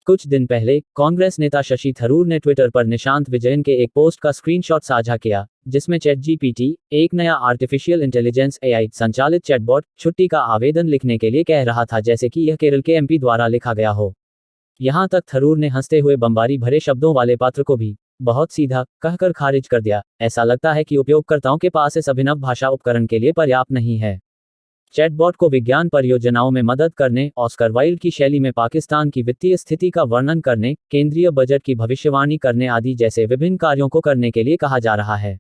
कुछ दिन पहले कांग्रेस नेता शशि थरूर ने ट्विटर पर निशांत विजयन के एक पोस्ट का स्क्रीनशॉट साझा किया, जिसमें ChatGPT, एक नया आर्टिफिशियल इंटेलिजेंस AI संचालित चैटबॉट, छुट्टी का आवेदन लिखने के लिए कह रहा था जैसे कि यह केरल के MP द्वारा लिखा गया हो। यहां तक थरूर ने हंसते हुए बमबारी भरे शब्दों वाले पात्र को भी बहुत सीधा कहकर खारिज कर दिया। ऐसा लगता है कि उपयोगकर्ताओं के पास इस अभिनव भाषा उपकरण के लिए पर्याप्त नहीं है। चैटबॉट को विज्ञान परियोजनाओं में मदद करने, ऑस्कर वाइल्ड की शैली में पाकिस्तान की वित्तीय स्थिति का वर्णन करने, केंद्रीय बजट की भविष्यवाणी करने आदि जैसे विभिन्न कार्यों को करने के लिए कहा जा रहा है।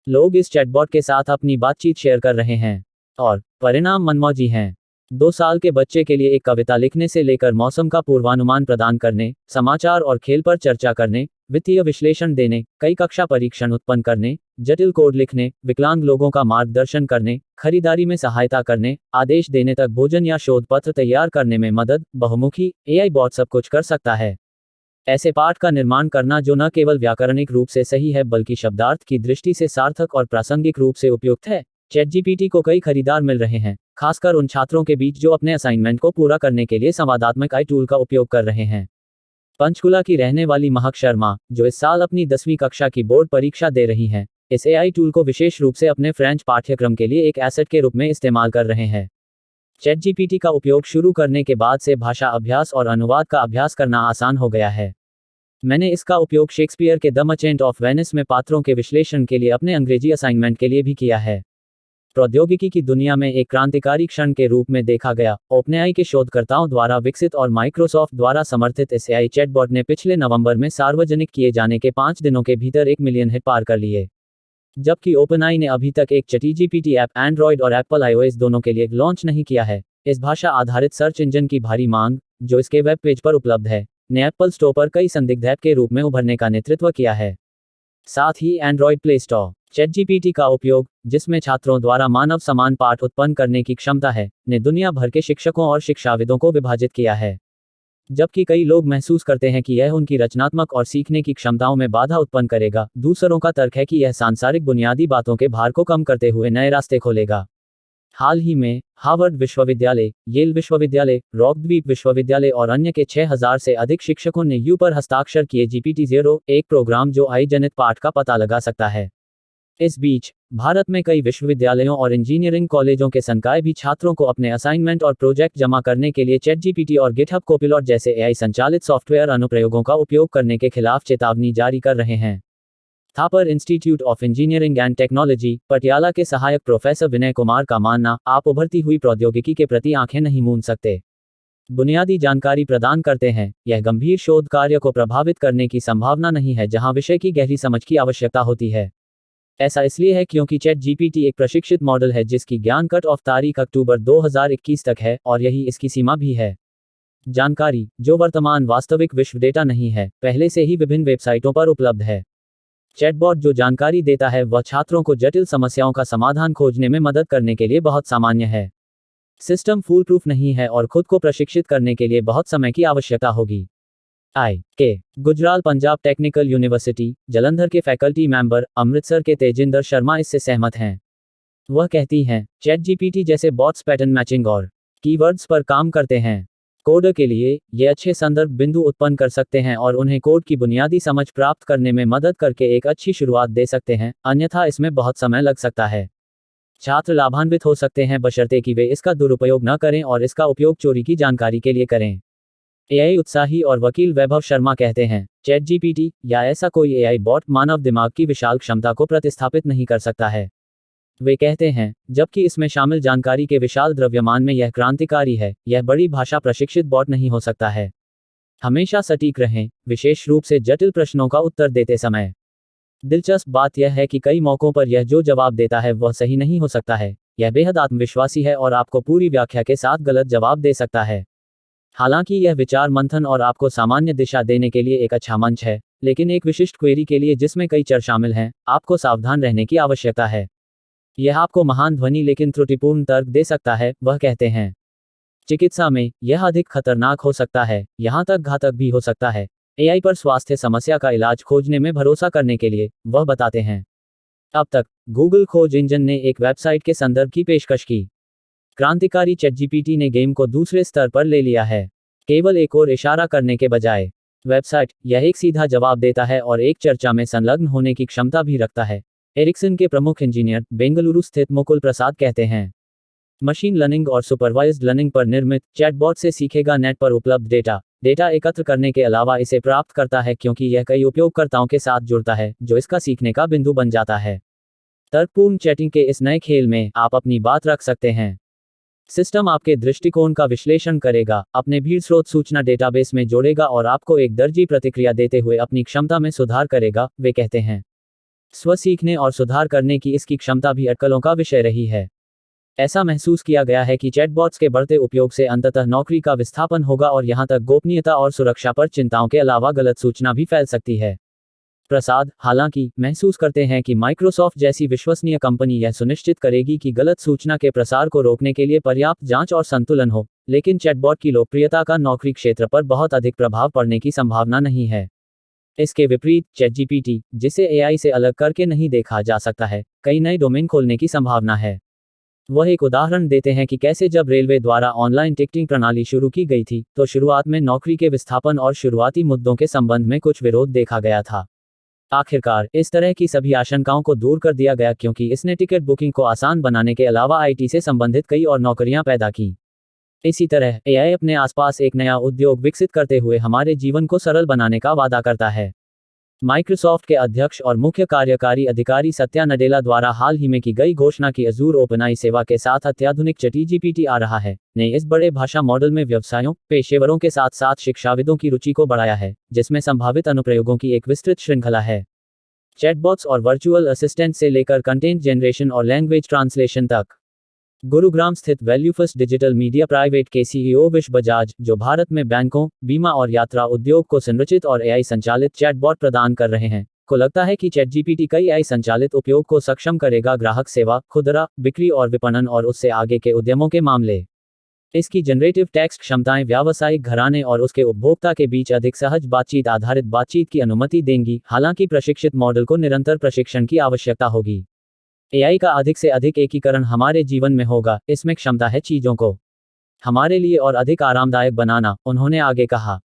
लोग इस चैटबॉट के साथ अपनी बातचीत शेयर कर रहे हैं और परिणाम मनमौजी हैं। 2 साल के बच्चे के लिए एक कविता लिखने से लेकर मौसम का पूर्वानुमान प्रदान करने, समाचार और खेल पर चर्चा करने, वित्तीय विश्लेषण देने, कई कक्षा परीक्षण उत्पन्न करने, जटिल कोड लिखने, विकलांग लोगों का मार्गदर्शन करने, खरीदारी में सहायता करने, आदेश देने तक भोजन या शोध पत्र तैयार करने में मदद, बहुमुखी AI बॉट सब कुछ कर सकता है। ऐसे पाठ का निर्माण करना जो न केवल व्याकरणिक रूप से सही है बल्कि शब्दार्थ की दृष्टि से सार्थक और प्रासंगिक रूप से उपयुक्त है। ChatGPT को कई खरीदार मिल रहे हैं, खासकर उन छात्रों के बीच जो अपने असाइनमेंट को पूरा करने के लिए संवादात्मक AI टूल का उपयोग कर रहे हैं। पंचकुला की रहने वाली महक शर्मा, जो इस साल अपनी 10वीं कक्षा की बोर्ड परीक्षा दे रही हैं, इस AI टूल को विशेष रूप से अपने फ्रेंच पाठ्यक्रम के लिए एक एसेट के रूप में इस्तेमाल कर रहे हैं। ChatGPT का उपयोग शुरू करने के बाद से भाषा अभ्यास और अनुवाद का अभ्यास करना आसान हो गया है। मैंने इसका उपयोग शेक्सपियर के द मर्चेंट ऑफ वेनिस में पात्रों के विश्लेषण के लिए अपने अंग्रेजी असाइनमेंट के लिए भी किया है। प्रौद्योगिकी की दुनिया में एक क्रांतिकारी क्षण के रूप में देखा गया। OpenAI के शोधकर्ताओं द्वारा विकसित और माइक्रोसॉफ्ट द्वारा समर्थित इस AI चैटबॉट ने पिछले नवंबर में सार्वजनिक किए जाने के 5 दिनों के भीतर 1 मिलियन हिट पार कर लिए, जबकि OpenAI ने अभी तक एक ChatGPT ऐप एंड्रॉयड और Apple iOS दोनों के लिए लॉन्च नहीं किया है। इस भाषा आधारित सर्च इंजन की भारी मांग, जो इसके वेब पेज पर उपलब्ध है, ने एप्पल स्टोर पर कई संदिग्ध ऐप के रूप में उभरने का नेतृत्व किया है। साथ ही एंड्रॉयड प्ले स्टोर ChatGPT का उपयोग, जिसमें छात्रों द्वारा मानव समान पाठ उत्पन्न करने की क्षमता है, ने दुनिया भर के शिक्षकों और शिक्षाविदों को विभाजित किया है। जबकि कई लोग महसूस करते हैं कि यह उनकी रचनात्मक और सीखने की क्षमताओं में बाधा उत्पन्न करेगा, दूसरों का तर्क है कि यह सांसारिक बुनियादी बातों के भार को कम करते हुए नए रास्ते खोलेगा। हाल ही में हार्वर्ड विश्वविद्यालय, येल विश्वविद्यालय, रॉकद्वीप विश्वविद्यालय और अन्य के 6000 से अधिक शिक्षकों ने U पर हस्ताक्षर किए GPT-0, एक प्रोग्राम जो AI जनित पाठ का पता लगा सकता है। इस बीच भारत में कई विश्वविद्यालयों और इंजीनियरिंग कॉलेजों के संकाय भी छात्रों को अपने असाइनमेंट और प्रोजेक्ट जमा करने के लिए ChatGPT और GitHub Copilot जैसे AI संचालित सॉफ्टवेयर अनुप्रयोगों का उपयोग करने के खिलाफ चेतावनी जारी कर रहे हैं। Thapar institute of engineering and technology, Patiala के सहायक प्रोफेसर विनय कुमार का मानना, आप उभरती हुई प्रौद्योगिकी के प्रति आंखें नहीं मूंद सकते। बुनियादी जानकारी प्रदान करते हैं, यह गंभीर शोध कार्य को प्रभावित करने की संभावना नहीं है जहां विषय की गहरी समझ की आवश्यकता होती है। ऐसा इसलिए है क्योंकि ChatGPT एक प्रशिक्षित मॉडल है जिसकी ज्ञान कट ऑफ तारीख अक्टूबर 2021 तक है और यही इसकी सीमा भी है। जानकारी, जो वर्तमान वास्तविक विश्व डेटा नहीं है, पहले से ही विभिन्न वेबसाइटों पर उपलब्ध है। चैटबॉट जो जानकारी देता है वह छात्रों को जटिल समस्याओं का समाधान खोजने में मदद करने के लिए बहुत सामान्य है। सिस्टम फूल प्रूफ नहीं है और खुद को प्रशिक्षित करने के लिए बहुत समय की आवश्यकता होगी। के गुजराल पंजाब टेक्निकल यूनिवर्सिटी, जलंधर के फैकल्टी मेंबर, अमृतसर के तेजिंदर शर्मा इससे सहमत हैं। वह कहती हैं, ChatGPT जैसे बॉट्स पैटर्न मैचिंग और कीवर्ड्स पर काम करते हैं। कोडर के लिए ये अच्छे संदर्भ बिंदु उत्पन्न कर सकते हैं और उन्हें कोड की बुनियादी समझ प्राप्त करने में मदद करके एक अच्छी शुरुआत दे सकते हैं, अन्यथा इसमें बहुत समय लग सकता है। छात्र लाभान्वित हो सकते हैं बशर्ते कि वे इसका दुरुपयोग न करें और इसका उपयोग चोरी की जानकारी के लिए करें। AI उत्साही और वकील वैभव शर्मा कहते हैं, ChatGPT या ऐसा कोई AI बॉट मानव दिमाग की विशाल क्षमता को प्रतिस्थापित नहीं कर सकता है। वे कहते हैं, जबकि इसमें शामिल जानकारी के विशाल द्रव्यमान में यह क्रांतिकारी है, यह बड़ी भाषा प्रशिक्षित बॉट नहीं हो सकता है। हमेशा सटीक रहें, विशेष रूप से जटिल प्रश्नों का उत्तर देते समय। दिलचस्प बात यह है कि कई मौकों पर यह जो जवाब देता है वह सही नहीं हो सकता है। यह बेहद आत्मविश्वासी है और आपको पूरी व्याख्या के साथ गलत जवाब दे सकता है। हालांकि यह विचार मंथन और आपको सामान्य दिशा देने के लिए एक अच्छा मंच है, लेकिन एक विशिष्ट क्वेरी के लिए जिसमें कई चर शामिल हैं, आपको सावधान रहने की आवश्यकता है। यह आपको महान ध्वनि लेकिन त्रुटिपूर्ण तर्क दे सकता है, वह कहते हैं। चिकित्सा में यह अधिक खतरनाक हो सकता है, यहां तक घातक भी हो सकता है। AI पर स्वास्थ्य समस्या का इलाज खोजने में भरोसा करने के लिए, वह बताते हैं। अब तक गूगल खोज इंजन ने एक वेबसाइट के संदर्भ की पेशकश की। क्रांतिकारी ChatGPT ने गेम को दूसरे स्तर पर ले लिया है। केवल एक और इशारा करने के बजाय। वेबसाइट यह एक सीधा जवाब देता है और एक चर्चा में संलग्न होने की क्षमता भी रखता है। एरिक्सन के प्रमुख इंजीनियर बेंगलुरु स्थित मुकुल प्रसाद कहते हैं, मशीन लर्निंग और सुपरवाइज्ड लर्निंग पर निर्मित चैटबॉट से सीखेगा नेट पर उपलब्ध डेटा एकत्र करने के अलावा इसे प्राप्त करता है, क्योंकि यह कई उपयोगकर्ताओं के साथ जुड़ता है जो इसका सीखने का बिंदु बन जाता है। तर्कपूर्ण चैटिंग के इस नए खेल में आप अपनी बात रख सकते हैं। सिस्टम आपके दृष्टिकोण का विश्लेषण करेगा, अपने भीड़ स्रोत सूचना डेटाबेस में जोड़ेगा और आपको एक दर्जी प्रतिक्रिया देते हुए अपनी क्षमता में सुधार करेगा, वे कहते हैं। स्व सीखने और सुधार करने की इसकी क्षमता भी अटकलों का विषय रही है। ऐसा महसूस किया गया है कि चैटबॉट्स के बढ़ते उपयोग से अंततः नौकरी का विस्थापन होगा और यहां तक गोपनीयता और सुरक्षा पर चिंताओं के अलावा गलत सूचना भी फैल सकती है। प्रसाद हालांकि महसूस करते हैं कि माइक्रोसॉफ्ट जैसी विश्वसनीय कंपनी यह सुनिश्चित करेगी कि गलत सूचना के प्रसार को रोकने के लिए पर्याप्त जांच और संतुलन हो, लेकिन चैटबॉट की लोकप्रियता का नौकरी क्षेत्र पर बहुत अधिक प्रभाव पड़ने की संभावना नहीं है। इसके विपरीत चैटजीपीटी, जिसे एआई से अलग करके नहीं देखा जा सकता है, कई नए डोमेन खोलने की संभावना है। वह एक उदाहरण देते हैं कि कैसे जब रेलवे द्वारा ऑनलाइन टिकटिंग प्रणाली शुरू की गई थी, तो शुरुआत में नौकरी के विस्थापन और शुरुआती मुद्दों के संबंध में कुछ विरोध देखा गया था। आखिरकार इस तरह की सभी आशंकाओं को दूर कर दिया गया, क्योंकि इसने टिकट बुकिंग को आसान बनाने के अलावा आईटी से संबंधित कई और नौकरियां पैदा की। इसी तरह एआई अपने आसपास एक नया उद्योग विकसित करते हुए हमारे जीवन को सरल बनाने का वादा करता है। माइक्रोसॉफ्ट के अध्यक्ष और मुख्य कार्यकारी अधिकारी सत्या नडेला द्वारा हाल ही में की गई घोषणा की अजूर ओपनआई सेवा के साथ अत्याधुनिक चैटजीपीटी आ रहा है ने इस बड़े भाषा मॉडल में व्यवसायों, पेशेवरों के साथ साथ शिक्षाविदों की रुचि को बढ़ाया है, जिसमें संभावित अनुप्रयोगों की एक विस्तृत श्रृंखला है। चैटबॉट्स और वर्चुअल असिस्टेंट से लेकर कंटेंट जनरेशन और लैंग्वेज ट्रांसलेशन तक। गुरुग्राम स्थित value first digital media private के सीईओ विश्व बजाज, जो भारत में बैंकों, बीमा और यात्रा उद्योग को संरचित और एआई संचालित चैटबॉट प्रदान कर रहे हैं, को लगता है कि चैटजीपीटी कई एआई संचालित उपयोग को सक्षम करेगा ग्राहक सेवा, खुदरा बिक्री और विपणन और उससे आगे के उद्यमों के मामले। इसकी जनरेटिव टेक्स्ट क्षमताएं व्यावसायिक घराने और उसके उपभोक्ता के बीच अधिक सहज बातचीत आधारित बातचीत की अनुमति देंगी, हालांकि प्रशिक्षित मॉडल को निरंतर प्रशिक्षण की आवश्यकता होगी। एआई का अधिक से अधिक एकीकरण हमारे जीवन में होगा, इसमें क्षमता है चीजों को हमारे लिए और अधिक आरामदायक बनाना, उन्होंने आगे कहा।